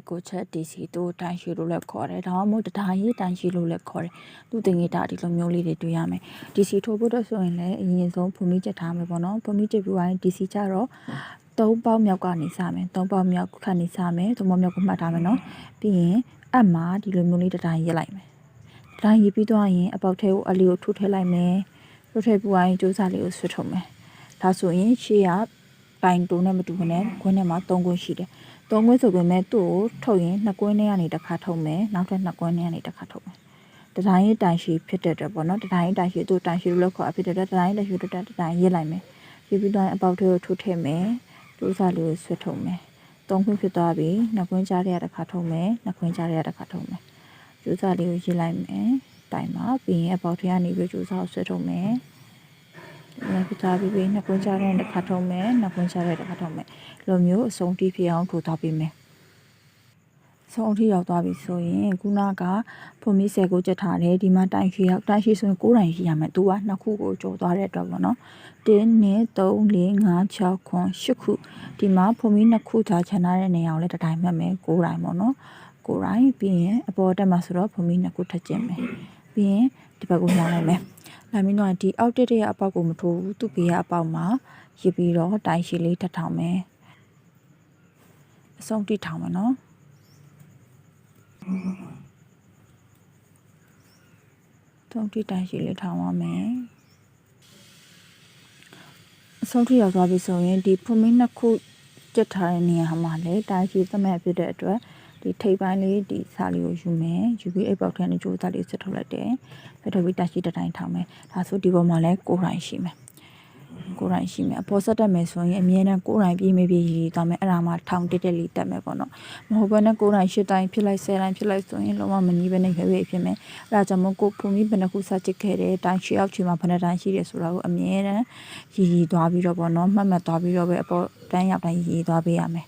ကိုချက်ဒီစီတို့တိုင်ရှိလို့လည်းခေါ်တယ်ဒါမှမဟုတ်တတိုင်းတိုင်ရှိလို့လည်းခေါ်တယ်သူတင်ငေတာဒီလိုမျိုးလေးတွေတွေ့ရမယ်ဒီစီထိုးဖို့တော့ဆိုရင်လည်းအရင်ဆုံးဖုန်ကြီးချက်ထားမယ်ပေါ့နော်ဖုန်ကြီးချက်ပြီးရင်ဒီစီကြတော့3ပေါက်မြောက်ကနေစမယ်3ပေါက်မြောက်ခတ်နေစမယ်3ပေါက်မြောက်ကိုမှတ်ထားမယ်နော်ပြီးရင်အမှာဒီလိုမျိုးလေးတတိုင်းရက်လိုက်မယ်တတိုင်းရက်ပြီးသွားရင်အပေါက်ထဲကိုအလီကိုထိုးထည့်လိုက်မယ်ထိုးထည့်ပြီးရင်ကြိုးစားလေးကိုဆွတ်ထုတ်မယ်ဒါဆိုရင်ရှေ့ကပိုင်တုံးနဲ့မတူဘဲနဲ့ခွင်းထဲမှာ3ခွင်းရှိတယ်3ခွင်းဆိုပေမဲ့သူ့ကိုထုတ်ရင်2ခွင်းထဲကနေတစ်ခါထုတ်မယ်နောက်ထပ်2ခွင်းထဲကနေတစ်ခါထုတ်မယ်တတိုင်းရေးတိုင်ရှိဖြစ်တဲ့အတွက်ပေါ့နော်တတိုင်းရေးတိုင်ရှိသူ့တိုင်ရှိလို့လည်းခေါ်အဖြစ်တဲ့အတွက်တတိုင်းရေးတိုင်ရှိတို့တတိုင်းရေးလိုက်မယ်ရေးပြီးတော့အပေါက်ထဲကိုထိုးထည့်မယ်ကြိုးစားလေးကိုဆွတ်ထုတ်မယ်3ခွင်းဖြစ်သွားပြီ2ခွင်းကြားထဲကတစ်ခါထုတ်မယ်2ခွင်းကြားထဲကတစ်ခါထုတ်မယ်ကြိုးစားလေးကိုရေးလိုက်မယ်တိုင်ပါပြီးရင်အပေါက်ထဲကနေပြီးကြိုးစားကိုဆွတ်ထုတ်မယ်လည်းပြထားပြီးနှစ်ခွန်းချတဲ့တစ်ခါထုံးမယ်နှစ်ခွန်းချတဲ့တစ်ခါထုံးမယ်လိုမျိုးအဆုံးထိဖြစ်အောင်ထိုးထားပေးမယ်ဆုံးထိရောက်သွားပြီဆိုရင်ခုနကဖုန်မီ10ကိုကြက်ထားတယ်ဒီမှာတိုင်ရှိရောက်တိုင်ရှိဆိုရင်9တိုင်ရှိရမယ်သူကနှစ်ခုကိုကျော်သွားတဲ့အတွက်ပေါ့နော်1 2 3 4 5 6 8ခုဒီမှာဖုန်မီနှစ်ခုထားချန်ထားတဲ့နေရာကိုလည်းတစ်တိုင်မှတ်မယ်9တိုင်ပေါ့နော်9တိုင်ပြီးရင်အပေါ်တက်မှာဆိုတော့ဖုန်မီနှစ်ခုထပ်ကျင်မယ်ပြီးရင်ဒီဘက်ကိုညှောင်းလိုက်မယ်လာမင်းတို့ကဒီအောက်တက်တဲ့အပေါက်ကိုမထိုးဘူးသူ့ဘေးကအပေါက်မှာရစ်ပြီးတော့တိုင်ရှိလေးထပ်ထောင်မယ်အဆုံးထိထောင်မယ်နော်ဆုံးထိတိုင်ရှိလေးထောင်ရမယ်အဆုံးထိရောက်သွားပြီဆိုရင်ဒီဖုန်မင်းနှစ်ခုကျက်ထားတဲ့နေရာမှာလေတိုင်ရှိသမဲ့ဖြစ်တဲ့အတွက်ဒီထိပ်ပိုင်းလေးဒီစားလေးကိုယူမယ်ယူပြီးအိပ်ပေါက်ထဲကနေကြိုးစားလေးဆွတ်ထုတ်လိုက်တယ်ဆွတ်ထုတ်ပြီးတိုင်ရှိတစ်တိုင်းထောင်မယ်ဒါဆိုဒီပေါ်မှာလည်း9တိုင်းရှိမယ်9တိုင်းရှိမယ်အပေါ်ဆက်တက်မယ်ဆိုရင်အမြဲတမ်း9တိုင်းပြည့်မပြည့်ရည်သွားမယ်အဲ့ဒါမှထောင်တက်လေးတက်မယ်ပေါ့နော်မဟုတ်ဘဲနဲ့9တိုင်း10တိုင်းဖြစ်လိုက်10တိုင်းဖြစ်လိုက်ဆိုရင်လုံးဝမနီးဘဲနဲ့ရွေ့ဖြစ်မယ်အဲ့ဒါကြောင့်မို့ကိုဖုန်ပြီးဘယ်နှခုစချစ်ခဲ့တယ်တိုင်းရှေ့အောက်ချီမှာဘယ်နှတိုင်းရှိတယ်ဆိုတာကိုအမြဲတမ်းရည်သွားပြီးတော့ပေါ့နော်မှတ်သွားပြီးတော့ပဲအပေါ်တန်းရောက်တိုင်းရည်သွားပေးရမယ်